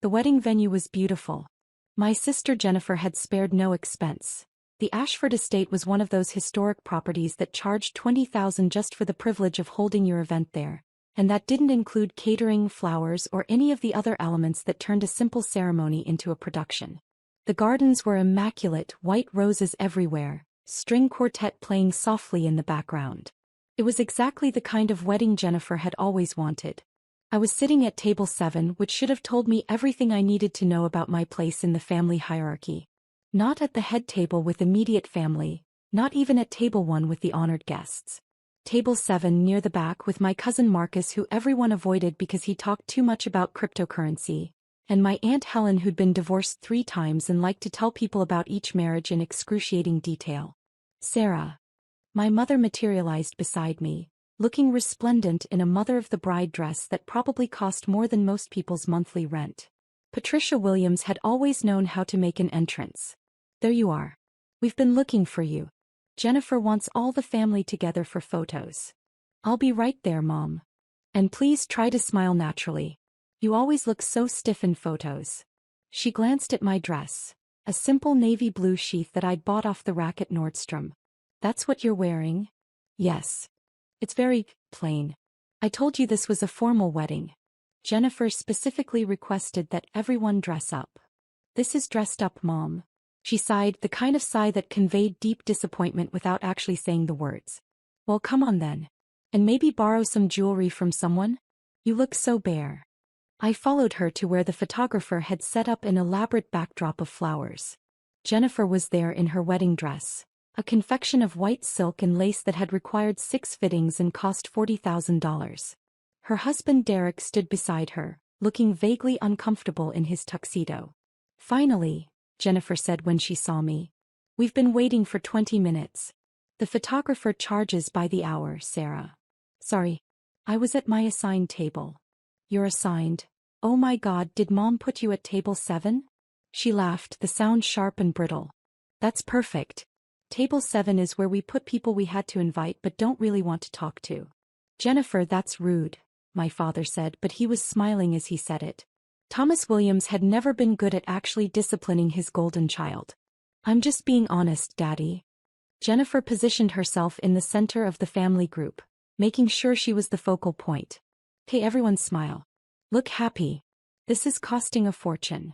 The wedding venue was beautiful. My sister Jennifer had spared no expense. The Ashford estate was one of those historic properties that charged $20,000 just for the privilege of holding your event there. And that didn't include catering, flowers, or any of the other elements that turned a simple ceremony into a production. The gardens were immaculate, white roses everywhere, string quartet playing softly in the background. It was exactly the kind of wedding Jennifer had always wanted. I was sitting at table 7, which should have told me everything I needed to know about my place in the family hierarchy. Not at the head table with immediate family, not even at table 1 with the honored guests. Table 7 near the back with my cousin Marcus, who everyone avoided because he talked too much about cryptocurrency, and my Aunt Helen, who'd been divorced 3 times and liked to tell people about each marriage in excruciating detail. Sarah. My mother materialized beside me, looking resplendent in a mother-of-the-bride dress that probably cost more than most people's monthly rent. Patricia Williams had always known how to make an entrance. There you are. We've been looking for you. Jennifer wants all the family together for photos. I'll be right there, Mom. And please try to smile naturally. You always look so stiff in photos. She glanced at my dress, a simple navy blue sheath that I'd bought off the rack at Nordstrom. That's what you're wearing? Yes. It's very plain. I told you this was a formal wedding. Jennifer specifically requested that everyone dress up. This is dressed up, Mom. She sighed, the kind of sigh that conveyed deep disappointment without actually saying the words. Well, come on then. And maybe borrow some jewelry from someone? You look so bare. I followed her to where the photographer had set up an elaborate backdrop of flowers. Jennifer was there in her wedding dress, a confection of white silk and lace that had required 6 fittings and cost $40,000. Her husband Derek stood beside her, looking vaguely uncomfortable in his tuxedo. Finally, Jennifer said when she saw me. We've been waiting for 20 minutes. The photographer charges by the hour, Sarah. Sorry. I was at my assigned table. You're assigned. Oh my God, did Mom put you at table 7? She laughed, the sound sharp and brittle. That's perfect. Table 7 is where we put people we had to invite but don't really want to talk to. Jennifer, that's rude, my father said, but he was smiling as he said it. Thomas Williams had never been good at actually disciplining his golden child. I'm just being honest, Daddy. Jennifer positioned herself in the center of the family group, making sure she was the focal point. Hey, everyone, smile. Look happy. This is costing a fortune.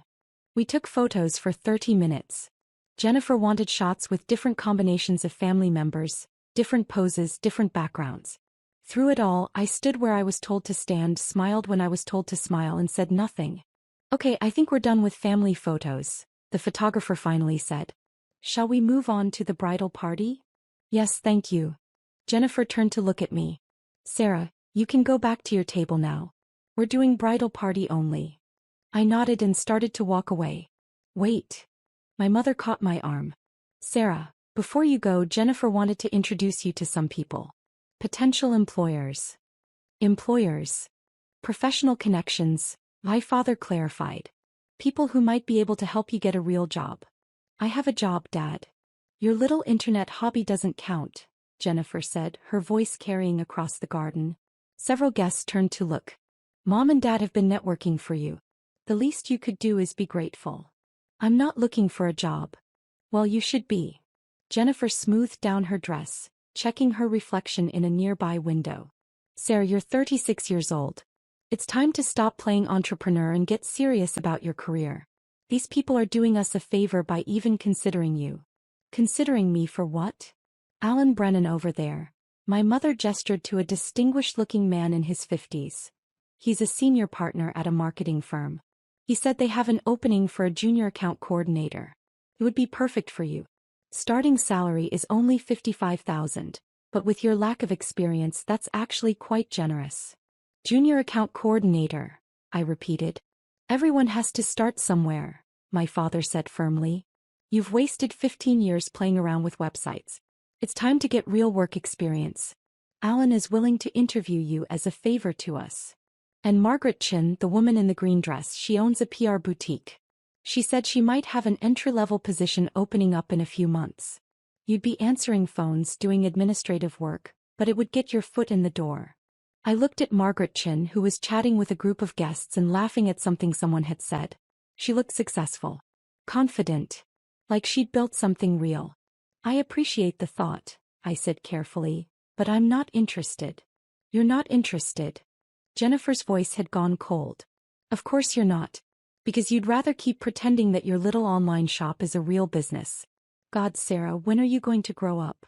We took photos for 30 minutes. Jennifer wanted shots with different combinations of family members, different poses, different backgrounds. Through it all, I stood where I was told to stand, smiled when I was told to smile, and said nothing. Okay, I think we're done with family photos, the photographer finally said. Shall we move on to the bridal party? Yes, thank you. Jennifer turned to look at me. Sarah, you can go back to your table now. We're doing bridal party only. I nodded and started to walk away. Wait. My mother caught my arm. Sarah, before you go, Jennifer wanted to introduce you to some people. Potential employers. Employers. Professional connections, my father clarified. People who might be able to help you get a real job. I have a job, Dad. Your little internet hobby doesn't count, Jennifer said, her voice carrying across the garden. Several guests turned to look. Mom and Dad have been networking for you. The least you could do is be grateful. I'm not looking for a job. Well, you should be. Jennifer smoothed down her dress, checking her reflection in a nearby window. Sarah, you're 36 years old. It's time to stop playing entrepreneur and get serious about your career. These people are doing us a favor by even considering you. Considering me for what? Alan Brennan over there. My mother gestured to a distinguished-looking man in his 50s. He's a senior partner at a marketing firm. He said they have an opening for a junior account coordinator. It would be perfect for you. Starting salary is only $55,000, but with your lack of experience, that's actually quite generous. Junior account coordinator, I repeated. Everyone has to start somewhere, my father said firmly. You've wasted 15 years playing around with websites. It's time to get real work experience. Alan is willing to interview you as a favor to us. And Margaret Chin, the woman in the green dress, she owns a PR boutique. She said she might have an entry-level position opening up in a few months. You'd be answering phones, doing administrative work, but it would get your foot in the door. I looked at Margaret Chin, who was chatting with a group of guests and laughing at something someone had said. She looked successful. Confident. Like she'd built something real. I appreciate the thought, I said carefully, but I'm not interested. You're not interested. Jennifer's voice had gone cold. Of course you're not. Because you'd rather keep pretending that your little online shop is a real business. God, Sarah, when are you going to grow up?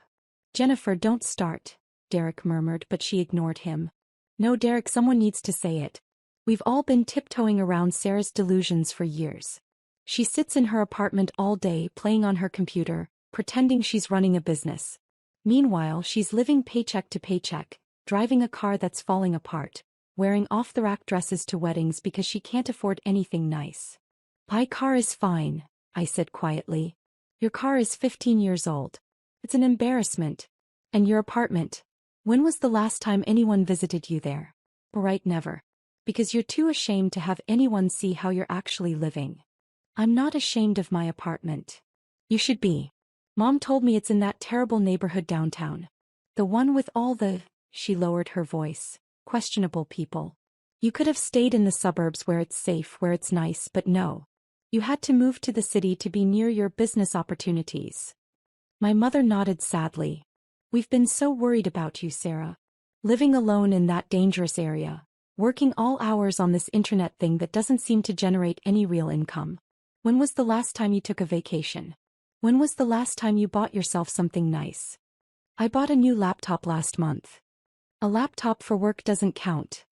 Jennifer, don't start, Derek murmured, but she ignored him. No, Derek, someone needs to say it. We've all been tiptoeing around Sarah's delusions for years. She sits in her apartment all day playing on her computer, pretending she's running a business. Meanwhile, she's living paycheck to paycheck, driving a car that's falling apart, wearing off-the-rack dresses to weddings because she can't afford anything nice. My car is fine, I said quietly. Your car is 15 years old. It's an embarrassment. And your apartment. When was the last time anyone visited you there? Right, never. Because you're too ashamed to have anyone see how you're actually living. I'm not ashamed of my apartment. You should be. Mom told me it's in that terrible neighborhood downtown. The one with all the, she lowered her voice, questionable people. You could have stayed in the suburbs where it's safe, where it's nice, but no. You had to move to the city to be near your business opportunities. My mother nodded sadly. We've been so worried about you, Sarah. Living alone in that dangerous area. Working all hours on this internet thing that doesn't seem to generate any real income. When was the last time you took a vacation? When was the last time you bought yourself something nice? I bought a new laptop last month. A laptop for work doesn't count.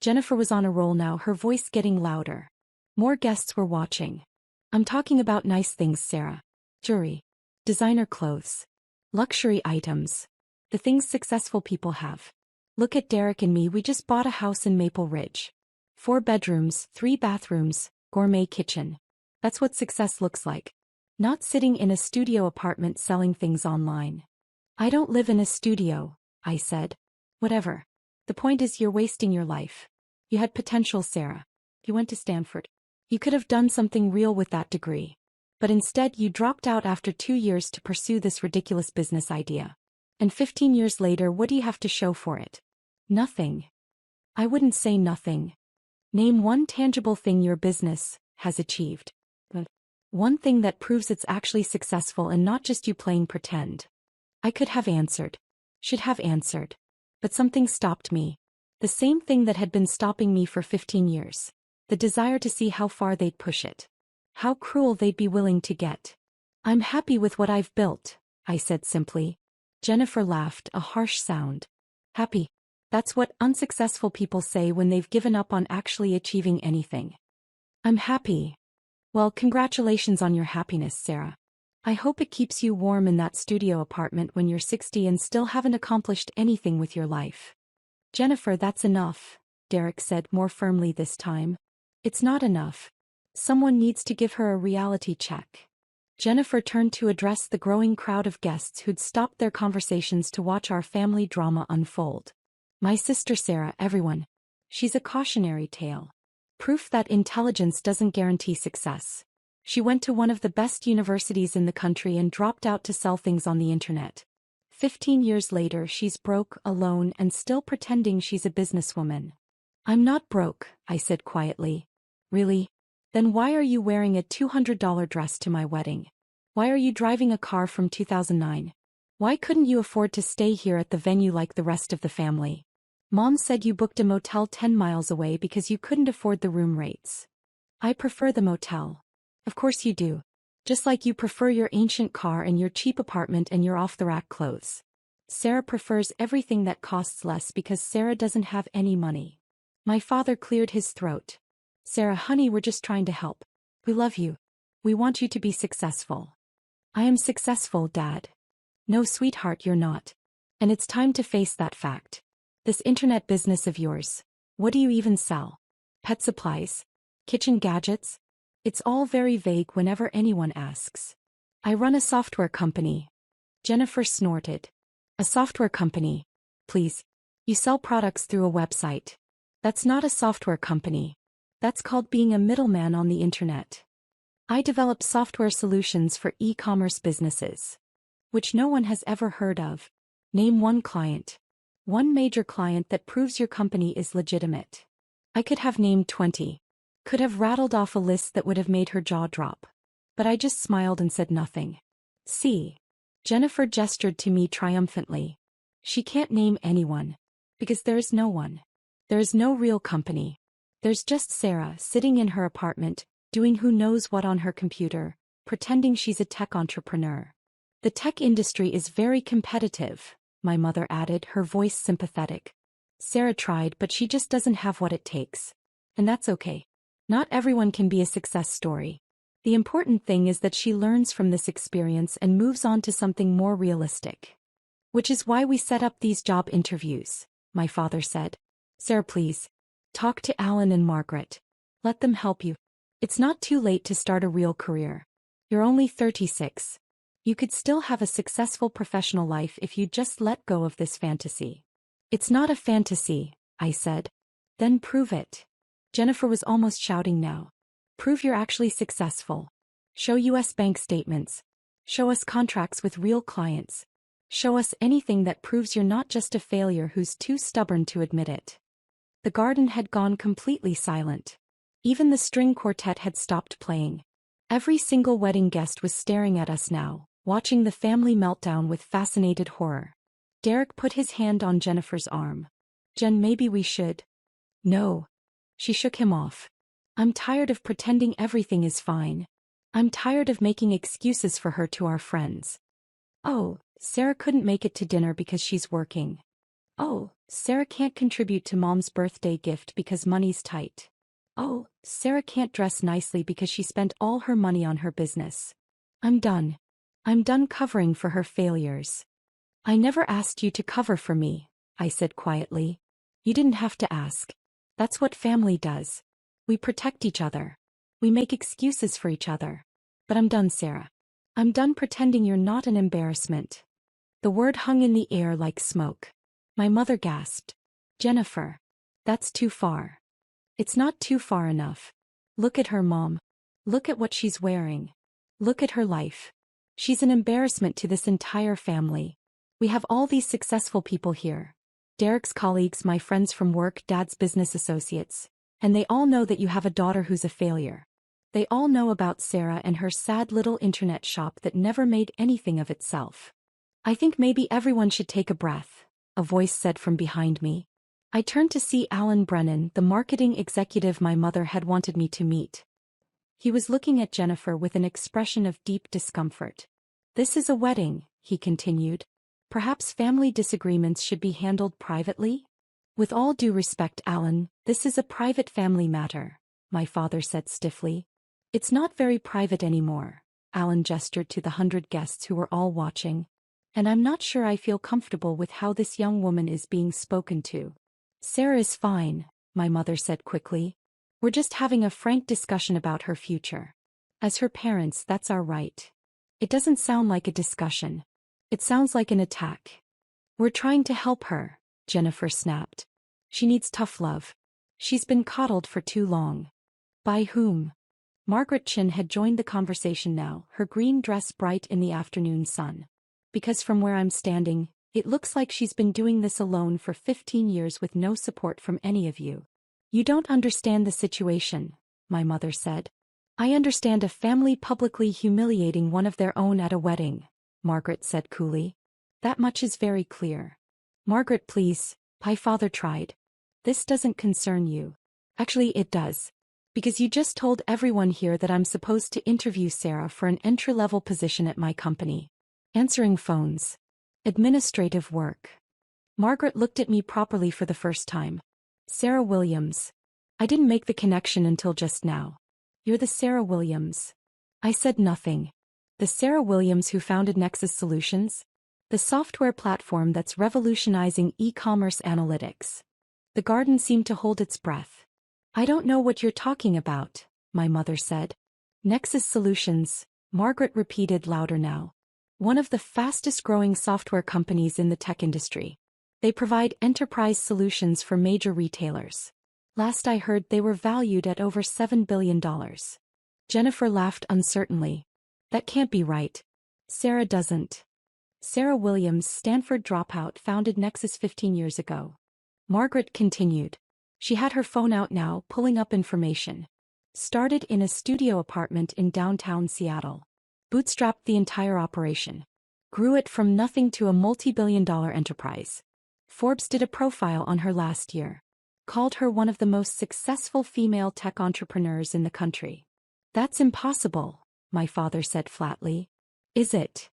Jennifer was on a roll now, her voice getting louder. More guests were watching. I'm talking about nice things, Sarah. Jewelry. Designer clothes. Luxury items. The things successful people have. Look at Derek and me, we just bought a house in Maple Ridge. 4 bedrooms, 3 bathrooms, gourmet kitchen. That's what success looks like. Not sitting in a studio apartment selling things online. I don't live in a studio, I said. Whatever. The point is you're wasting your life. You had potential, Sarah. You went to Stanford. You could have done something real with that degree. But instead you dropped out after 2 years to pursue this ridiculous business idea. And 15 years later, what do you have to show for it? Nothing. I wouldn't say nothing. Name one tangible thing your business has achieved. One thing that proves it's actually successful and not just you playing pretend. I could have answered. Should have answered. But something stopped me. The same thing that had been stopping me for 15 years. The desire to see how far they'd push it. How cruel they'd be willing to get. I'm happy with what I've built, I said simply. Jennifer laughed, a harsh sound. Happy. That's what unsuccessful people say when they've given up on actually achieving anything. I'm happy. Well, congratulations on your happiness, Sarah. I hope it keeps you warm in that studio apartment when you're 60 and still haven't accomplished anything with your life. Jennifer, that's enough, Derek said more firmly this time. It's not enough. Someone needs to give her a reality check. Jennifer turned to address the growing crowd of guests who'd stopped their conversations to watch our family drama unfold. My sister Sarah, everyone. She's a cautionary tale. Proof that intelligence doesn't guarantee success. She went to one of the best universities in the country and dropped out to sell things on the internet. 15 years later, she's broke, alone, and still pretending she's a businesswoman. I'm not broke, I said quietly. Really? Then why are you wearing a $200 dress to my wedding? Why are you driving a car from 2009? Why couldn't you afford to stay here at the venue like the rest of the family? Mom said you booked a motel 10 miles away because you couldn't afford the room rates. I prefer the motel. Of course you do. Just like you prefer your ancient car and your cheap apartment and your off-the-rack clothes. Sarah prefers everything that costs less because Sarah doesn't have any money. My father cleared his throat. Sarah, honey, we're just trying to help. We love you. We want you to be successful. I am successful, Dad. No, sweetheart, you're not. And it's time to face that fact. This internet business of yours. What do you even sell? Pet supplies? Kitchen gadgets? It's all very vague whenever anyone asks. I run a software company. Jennifer snorted. A software company? Please. You sell products through a website. That's not a software company. That's called being a middleman on the internet. I develop software solutions for e-commerce businesses. Which no one has ever heard of. Name one client. One major client that proves your company is legitimate. I could have named 20. Could have rattled off a list that would have made her jaw drop. But I just smiled and said nothing. See? Jennifer gestured to me triumphantly. She can't name anyone. Because there is no one. There is no real company. There's just Sarah sitting in her apartment, doing who knows what on her computer, pretending she's a tech entrepreneur. The tech industry is very competitive, my mother added, her voice sympathetic. Sarah tried, but she just doesn't have what it takes. And that's okay. Not everyone can be a success story. The important thing is that she learns from this experience and moves on to something more realistic. Which is why we set up these job interviews, my father said. Sarah, please. Talk to Alan and Margaret. Let them help you. It's not too late to start a real career. You're only 36. You could still have a successful professional life if you just let go of this fantasy. It's not a fantasy, I said. Then prove it. Jennifer was almost shouting now. Prove you're actually successful. Show US bank statements. Show us contracts with real clients. Show us anything that proves you're not just a failure who's too stubborn to admit it. The garden had gone completely silent. Even the string quartet had stopped playing. Every single wedding guest was staring at us now, watching the family meltdown with fascinated horror. Derek put his hand on Jennifer's arm. Jen, maybe we should. No. She shook him off. I'm tired of pretending everything is fine. I'm tired of making excuses for her to our friends. Oh, Sarah couldn't make it to dinner because she's working. Oh, Sarah can't contribute to Mom's birthday gift because money's tight. Oh, Sarah can't dress nicely because she spent all her money on her business. I'm done. I'm done covering for her failures. I never asked you to cover for me, I said quietly. You didn't have to ask. That's what family does. We protect each other. We make excuses for each other. But I'm done, Sarah. I'm done pretending you're not an embarrassment. The word hung in the air like smoke. My mother gasped. Jennifer. That's too far. It's not too far enough. Look at her, Mom. Look at what she's wearing. Look at her life. She's an embarrassment to this entire family. We have all these successful people here. Derek's colleagues, my friends from work, Dad's business associates. And they all know that you have a daughter who's a failure. They all know about Sarah and her sad little internet shop that never made anything of itself. I think maybe everyone should take a breath, a voice said from behind me. I turned to see Alan Brennan, the marketing executive my mother had wanted me to meet. He was looking at Jennifer with an expression of deep discomfort. This is a wedding, he continued. Perhaps family disagreements should be handled privately? With all due respect, Alan, this is a private family matter, my father said stiffly. It's not very private anymore, Alan gestured to the 100 guests who were all watching. And I'm not sure I feel comfortable with how this young woman is being spoken to. Sarah is fine, my mother said quickly. We're just having a frank discussion about her future. As her parents, that's our right. It doesn't sound like a discussion. It sounds like an attack. We're trying to help her, Jennifer snapped. She needs tough love. She's been coddled for too long. By whom? Margaret Chin had joined the conversation now, her green dress bright in the afternoon sun. Because from where I'm standing, it looks like she's been doing this alone for 15 years with no support from any of you. You don't understand the situation, my mother said. I understand a family publicly humiliating one of their own at a wedding, Margaret said coolly. That much is very clear. Margaret, please, my father tried. This doesn't concern you. Actually, it does. Because you just told everyone here that I'm supposed to interview Sarah for an entry-level position at my company. Answering phones. Administrative work. Margaret looked at me properly for the first time. Sarah Williams. I didn't make the connection until just now. You're the Sarah Williams. I said nothing. The Sarah Williams who founded Nexus Solutions? The software platform that's revolutionizing e-commerce analytics. The garden seemed to hold its breath. I don't know what you're talking about, my mother said. Nexus Solutions, Margaret repeated louder now. One of the fastest-growing software companies in the tech industry. They provide enterprise solutions for major retailers. Last I heard they were valued at over $7 billion. Jennifer laughed uncertainly. That can't be right. Sarah doesn't. Sarah Williams, Stanford dropout, founded Nexus 15 years ago. Margaret continued. She had her phone out now, pulling up information. Started in a studio apartment in downtown Seattle. Bootstrapped the entire operation. Grew it from nothing to a multi-billion-dollar enterprise. Forbes did a profile on her last year. Called her one of the most successful female tech entrepreneurs in the country. That's impossible, my father said flatly. Is it?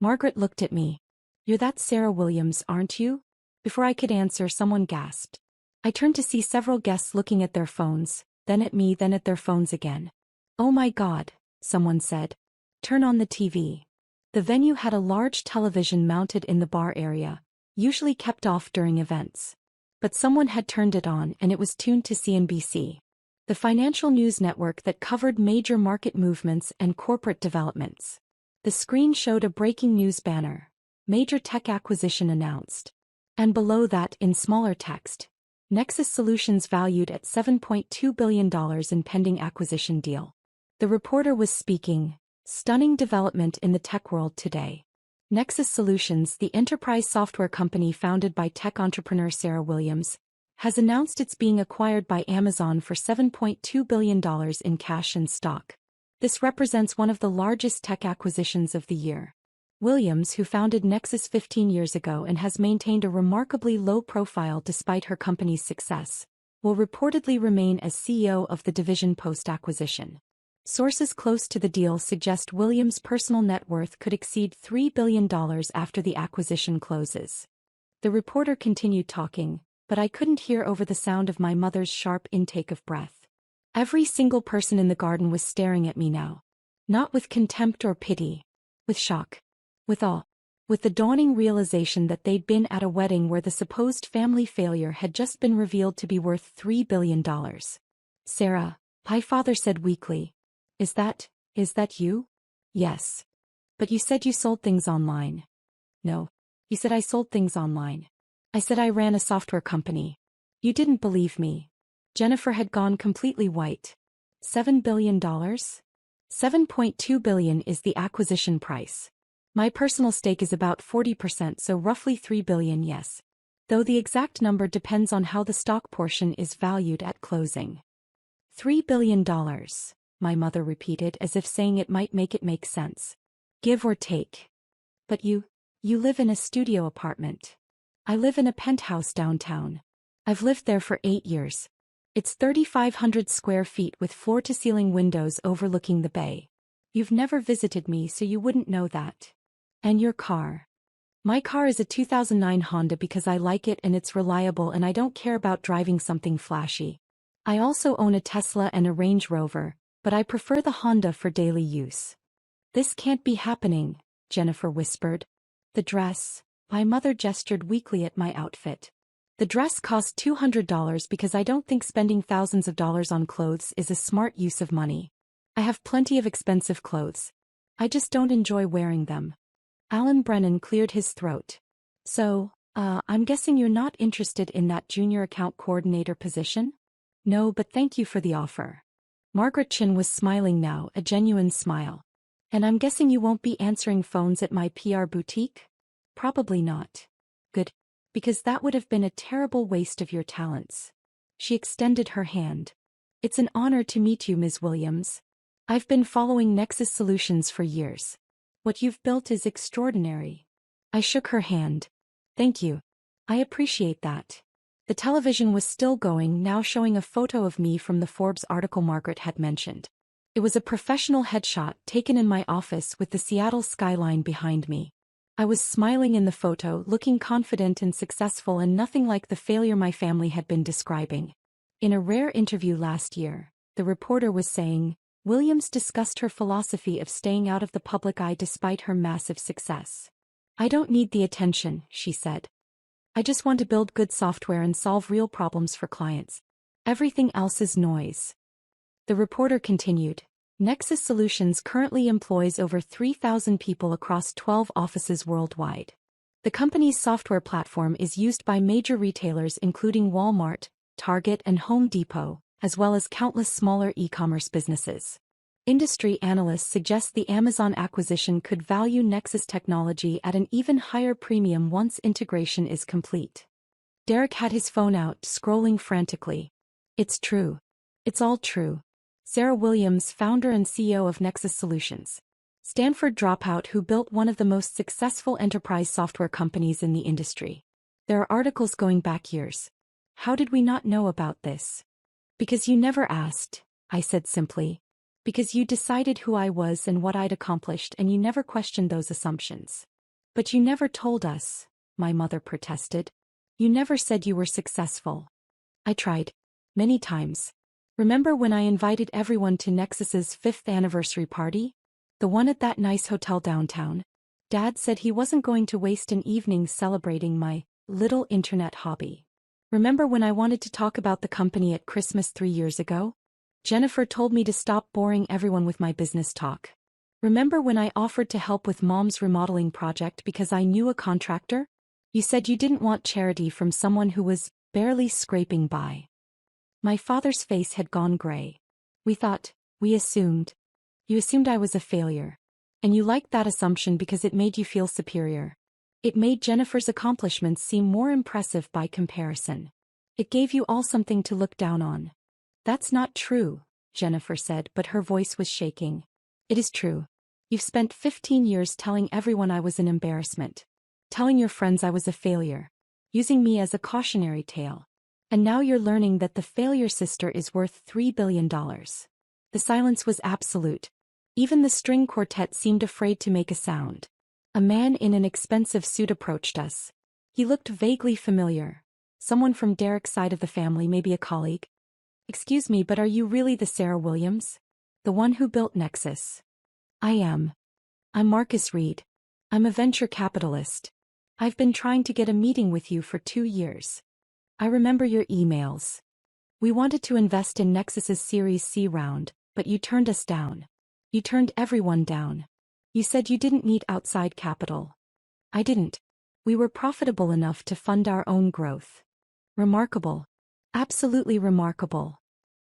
Margaret looked at me. You're that Sarah Williams, aren't you? Before I could answer, someone gasped. I turned to see several guests looking at their phones, then at me, then at their phones again. Oh my God, someone said. Turn on the TV. The venue had a large television mounted in the bar area, usually kept off during events. But someone had turned it on and it was tuned to CNBC, the financial news network that covered major market movements and corporate developments. The screen showed a breaking news banner. Major tech acquisition announced. And below that, in smaller text, Nexus Solutions valued at $7.2 billion in pending acquisition deal. The reporter was speaking. Stunning development in the tech world today. Nexus Solutions, the enterprise software company founded by tech entrepreneur Sarah Williams, has announced it's being acquired by Amazon for $7.2 billion in cash and stock. This represents one of the largest tech acquisitions of the year. Williams, who founded Nexus 15 years ago and has maintained a remarkably low profile despite her company's success, will reportedly remain as CEO of the division post-acquisition. Sources close to the deal suggest Williams' personal net worth could exceed $3 billion after the acquisition closes. The reporter continued talking, but I couldn't hear over the sound of my mother's sharp intake of breath. Every single person in the garden was staring at me now. Not with contempt or pity. With shock. With awe. With the dawning realization that they'd been at a wedding where the supposed family failure had just been revealed to be worth $3 billion. Sarah, my father said weakly. Is that you? Yes. But you said you sold things online. No. You said I sold things online. I said I ran a software company. You didn't believe me. Jennifer had gone completely white. $7 billion? $7.2 billion is the acquisition price. My personal stake is about 40%, so roughly $3 billion, yes. Though the exact number depends on how the stock portion is valued at closing. $3 billion, my mother repeated as if saying it might make it make sense. Give or take. But you live in a studio apartment. I live in a penthouse downtown. I've lived there for 8 years. It's 3,500 square feet with floor-to-ceiling windows overlooking the bay. You've never visited me, so you wouldn't know that. And your car. My car is a 2009 Honda because I like it and it's reliable and I don't care about driving something flashy. I also own a Tesla and a Range Rover, but I prefer the Honda for daily use. This can't be happening, Jennifer whispered. The dress. My mother gestured weakly at my outfit. The dress cost $200 because I don't think spending thousands of dollars on clothes is a smart use of money. I have plenty of expensive clothes. I just don't enjoy wearing them. Alan Brennan cleared his throat. So, I'm guessing you're not interested in that junior account coordinator position? No, but thank you for the offer. Margaret Chin was smiling now, a genuine smile. And I'm guessing you won't be answering phones at my PR boutique? Probably not. Good. Because that would have been a terrible waste of your talents. She extended her hand. It's an honor to meet you, Ms. Williams. I've been following Nexus Solutions for years. What you've built is extraordinary. I shook her hand. Thank you. I appreciate that. The television was still going, now showing a photo of me from the Forbes article Margaret had mentioned. It was a professional headshot taken in my office with the Seattle skyline behind me. I was smiling in the photo, looking confident and successful and nothing like the failure my family had been describing. In a rare interview last year, the reporter was saying, Williams discussed her philosophy of staying out of the public eye despite her massive success. I don't need the attention, she said. I just want to build good software and solve real problems for clients. Everything else is noise. The reporter continued. Nexus Solutions currently employs over 3,000 people across 12 offices worldwide. The company's software platform is used by major retailers including Walmart, Target and Home Depot, as well as countless smaller e-commerce businesses. Industry analysts suggest the Amazon acquisition could value Nexus technology at an even higher premium once integration is complete. Derek had his phone out, scrolling frantically. It's true. It's all true. Sarah Williams, founder and CEO of Nexus Solutions. Stanford dropout who built one of the most successful enterprise software companies in the industry. There are articles going back years. How did we not know about this? Because you never asked, I said simply. Because you decided who I was and what I'd accomplished, and you never questioned those assumptions. But you never told us, my mother protested. You never said you were successful. I tried. Many times. Remember when I invited everyone to Nexus's 5th anniversary party? The one at that nice hotel downtown? Dad said he wasn't going to waste an evening celebrating my little internet hobby. Remember when I wanted to talk about the company at Christmas 3 years ago? Jennifer told me to stop boring everyone with my business talk. Remember when I offered to help with Mom's remodeling project because I knew a contractor? You said you didn't want charity from someone who was barely scraping by. My father's face had gone gray. We assumed. You assumed I was a failure. And you liked that assumption because it made you feel superior. It made Jennifer's accomplishments seem more impressive by comparison. It gave you all something to look down on. That's not true, Jennifer said, but her voice was shaking. It is true. You've spent 15 years telling everyone I was an embarrassment. Telling your friends I was a failure. Using me as a cautionary tale. And now you're learning that the failure sister is worth $3 billion. The silence was absolute. Even the string quartet seemed afraid to make a sound. A man in an expensive suit approached us. He looked vaguely familiar. Someone from Derek's side of the family, maybe a colleague. Excuse me, but are you really the Sarah Williams? The one who built Nexus? I am. I'm Marcus Reed. I'm a venture capitalist. I've been trying to get a meeting with you for 2 years. I remember your emails. We wanted to invest in Nexus's Series C round, but you turned us down. You turned everyone down. You said you didn't need outside capital. I didn't. We were profitable enough to fund our own growth. Remarkable. Absolutely remarkable.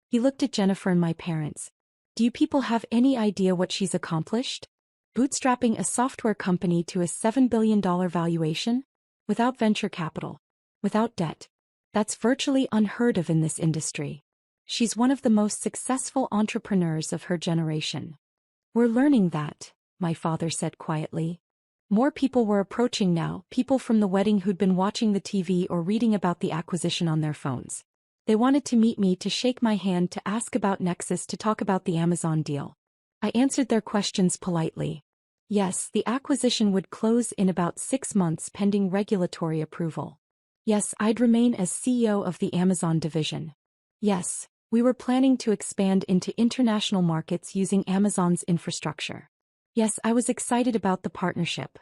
He looked at Jennifer and my parents. Do you people have any idea what she's accomplished? Bootstrapping a software company to a $7 billion valuation? Without venture capital. Without debt. That's virtually unheard of in this industry. She's one of the most successful entrepreneurs of her generation. We're learning that, my father said quietly. More people were approaching now, people from the wedding who'd been watching the TV or reading about the acquisition on their phones. They wanted to meet me, to shake my hand, to ask about Nexus, to talk about the Amazon deal. I answered their questions politely. Yes, the acquisition would close in about 6 months pending regulatory approval. Yes, I'd remain as CEO of the Amazon division. Yes, we were planning to expand into international markets using Amazon's infrastructure. Yes, I was excited about the partnership.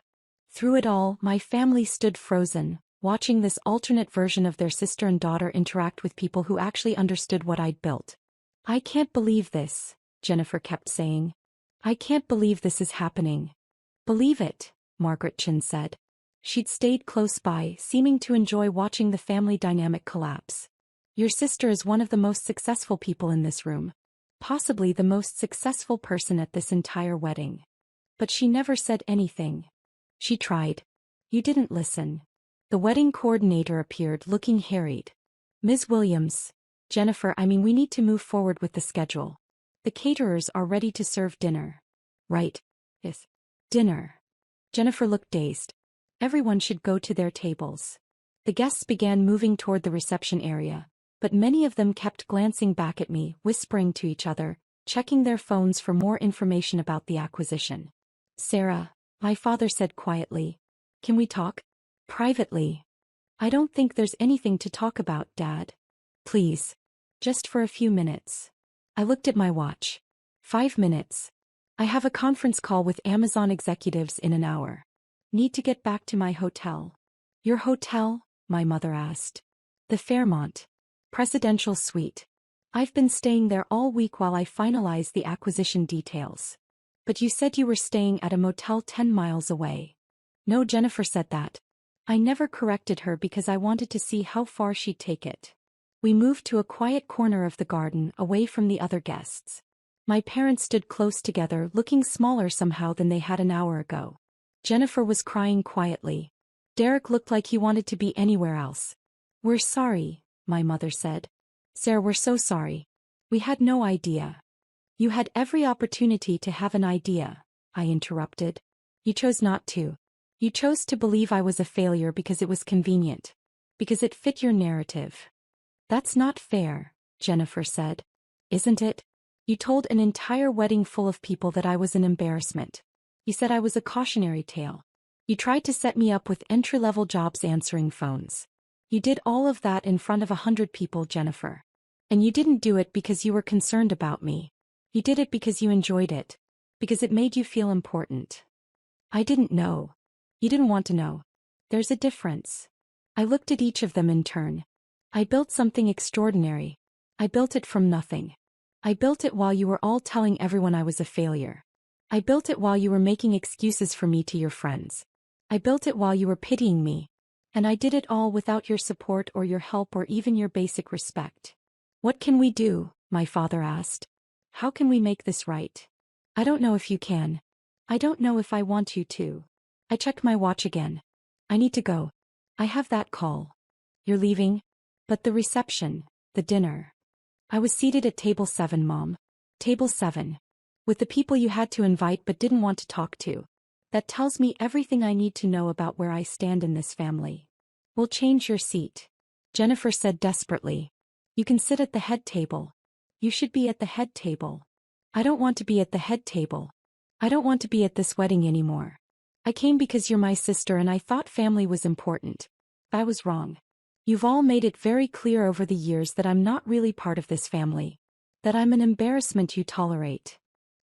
Through it all, my family stood frozen, watching this alternate version of their sister and daughter interact with people who actually understood what I'd built. I can't believe this, Jennifer kept saying. I can't believe this is happening. Believe it, Margaret Chin said. She'd stayed close by, seeming to enjoy watching the family dynamic collapse. Your sister is one of the most successful people in this room. Possibly the most successful person at this entire wedding. But she never said anything. She tried. You didn't listen. The wedding coordinator appeared, looking harried. Ms. Williams. Jennifer, we need to move forward with the schedule. The caterers are ready to serve dinner. Right. Yes. Dinner. Jennifer looked dazed. Everyone should go to their tables. The guests began moving toward the reception area, but many of them kept glancing back at me, whispering to each other, checking their phones for more information about the acquisition. Sarah, my father said quietly. Can we talk? Privately. I don't think there's anything to talk about, Dad. Please. Just for a few minutes. I looked at my watch. 5 minutes. I have a conference call with Amazon executives in an hour. Need to get back to my hotel. Your hotel? My mother asked. The Fairmont. Presidential suite. I've been staying there all week while I finalize the acquisition details. But you said you were staying at a motel 10 miles away. No, Jennifer said that. I never corrected her because I wanted to see how far she'd take it. We moved to a quiet corner of the garden, away from the other guests. My parents stood close together, looking smaller somehow than they had an hour ago. Jennifer was crying quietly. Derek looked like he wanted to be anywhere else. "We're sorry," my mother said. "Sarah, we're so sorry. We had no idea." "You had every opportunity to have an idea," I interrupted. "You chose not to. You chose to believe I was a failure because it was convenient. Because it fit your narrative." "That's not fair," Jennifer said. "Isn't it? You told an entire wedding full of people that I was an embarrassment. You said I was a cautionary tale. You tried to set me up with entry-level jobs answering phones. You did all of that in front of 100 people, Jennifer. And you didn't do it because you were concerned about me. You did it because you enjoyed it. Because it made you feel important." "I didn't know. You didn't want to know. There's a difference." I looked at each of them in turn. "I built something extraordinary. I built it from nothing. I built it while you were all telling everyone I was a failure. I built it while you were making excuses for me to your friends. I built it while you were pitying me. And I did it all without your support or your help or even your basic respect." "What can we do?" my father asked. "How can we make this right?" "I don't know if you can. I don't know if I want you to." I checked my watch again. "I need to go. I have that call." "You're leaving?" "But the reception, the dinner." "I was seated at table 7, Mom. Table 7. With the people you had to invite but didn't want to talk to. That tells me everything I need to know about where I stand in this family." "We'll change your seat," Jennifer said desperately. "You can sit at the head table. You should be at the head table." "I don't want to be at the head table. I don't want to be at this wedding anymore. I came because you're my sister and I thought family was important. I was wrong. You've all made it very clear over the years that I'm not really part of this family. That I'm an embarrassment you tolerate."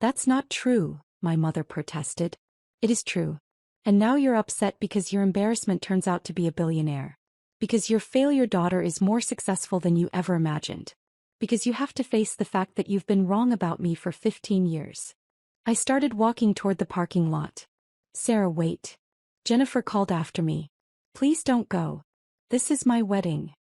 "That's not true," my mother protested. "It is true. And now you're upset because your embarrassment turns out to be a billionaire. Because your failure daughter is more successful than you ever imagined. Because you have to face the fact that you've been wrong about me for 15 years. I started walking toward the parking lot. "Sarah, wait." Jennifer called after me. "Please don't go. This is my wedding."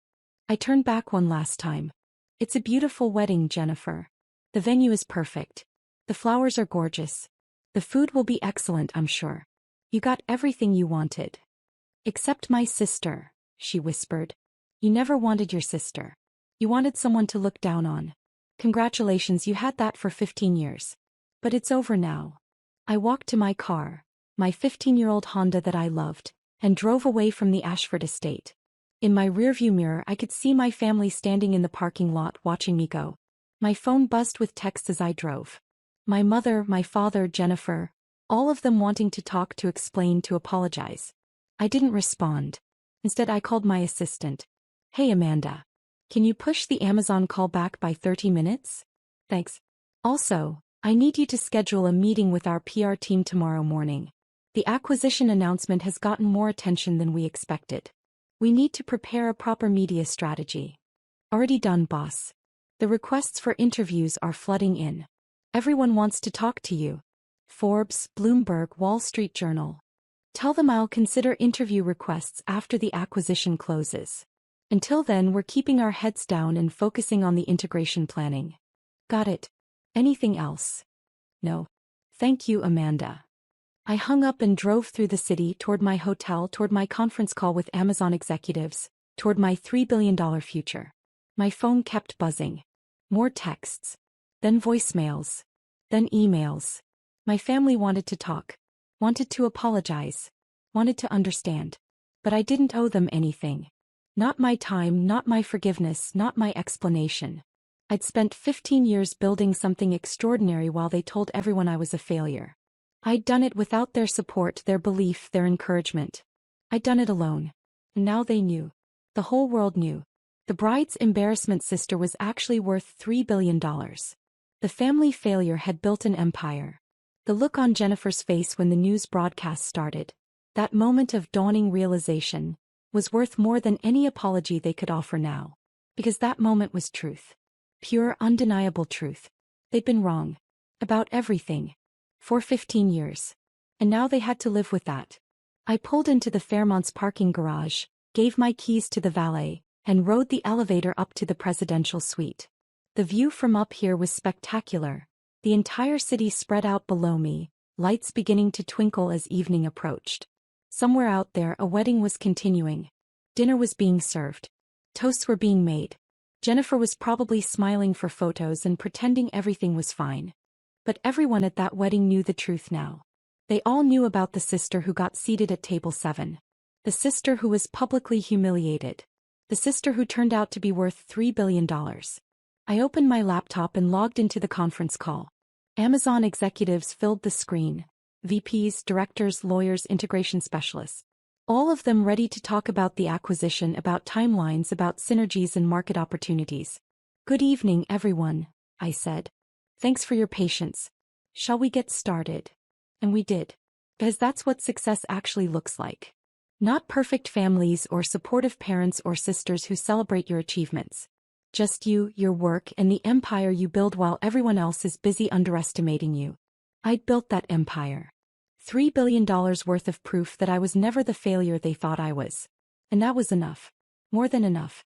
I turned back one last time. "It's a beautiful wedding, Jennifer. The venue is perfect. The flowers are gorgeous. The food will be excellent, I'm sure. You got everything you wanted." "Except my sister," she whispered. "You never wanted your sister. You wanted someone to look down on. Congratulations, you had that for 15 years. But it's over now." I walked to my car, my 15-year-old Honda that I loved, and drove away from the Ashford estate. In my rearview mirror I could see my family standing in the parking lot watching me go. My phone buzzed with texts as I drove. My mother, my father, Jennifer, all of them wanting to talk, to explain, to apologize. I didn't respond. Instead I called my assistant. "Hey Amanda. Can you push the Amazon call back by 30 minutes? Thanks. Also, I need you to schedule a meeting with our PR team tomorrow morning. The acquisition announcement has gotten more attention than we expected. We need to prepare a proper media strategy." "Already done, boss. The requests for interviews are flooding in. Everyone wants to talk to you. Forbes, Bloomberg, Wall Street Journal. Tell them I'll consider interview requests after the acquisition closes. Until then, we're keeping our heads down and focusing on the integration planning." "Got it. Anything else?" "No. Thank you, Amanda." I hung up and drove through the city, toward my hotel, toward my conference call with Amazon executives, toward my $3 billion future. My phone kept buzzing. More texts. Then voicemails. Then emails. My family wanted to talk. Wanted to apologize. Wanted to understand. But I didn't owe them anything. Not my time, not my forgiveness, not my explanation. I'd spent 15 years building something extraordinary while they told everyone I was a failure. I'd done it without their support, their belief, their encouragement. I'd done it alone. And now they knew. The whole world knew. The bride's embarrassment sister was actually worth $3 billion. The family failure had built an empire. The look on Jennifer's face when the news broadcast started, that moment of dawning realization, was worth more than any apology they could offer now. Because that moment was truth. Pure, undeniable truth. They'd been wrong. About everything. For 15 years. And now they had to live with that. I pulled into the Fairmont's parking garage, gave my keys to the valet, and rode the elevator up to the presidential suite. The view from up here was spectacular. The entire city spread out below me, lights beginning to twinkle as evening approached. Somewhere out there a wedding was continuing. Dinner was being served. Toasts were being made. Jennifer was probably smiling for photos and pretending everything was fine. But everyone at that wedding knew the truth now. They all knew about the sister who got seated at table 7. The sister who was publicly humiliated. The sister who turned out to be worth $3 billion. I opened my laptop and logged into the conference call. Amazon executives filled the screen. VPs, directors, lawyers, integration specialists. All of them ready to talk about the acquisition, about timelines, about synergies and market opportunities. Good evening, everyone, I said. Thanks for your patience. Shall we get started? And we did. Because that's what success actually looks like. Not perfect families or supportive parents or sisters who celebrate your achievements. Just you, your work, and the empire you build while everyone else is busy underestimating you. I'd built that empire. $3 billion worth of proof that I was never the failure they thought I was. And that was enough. More than enough.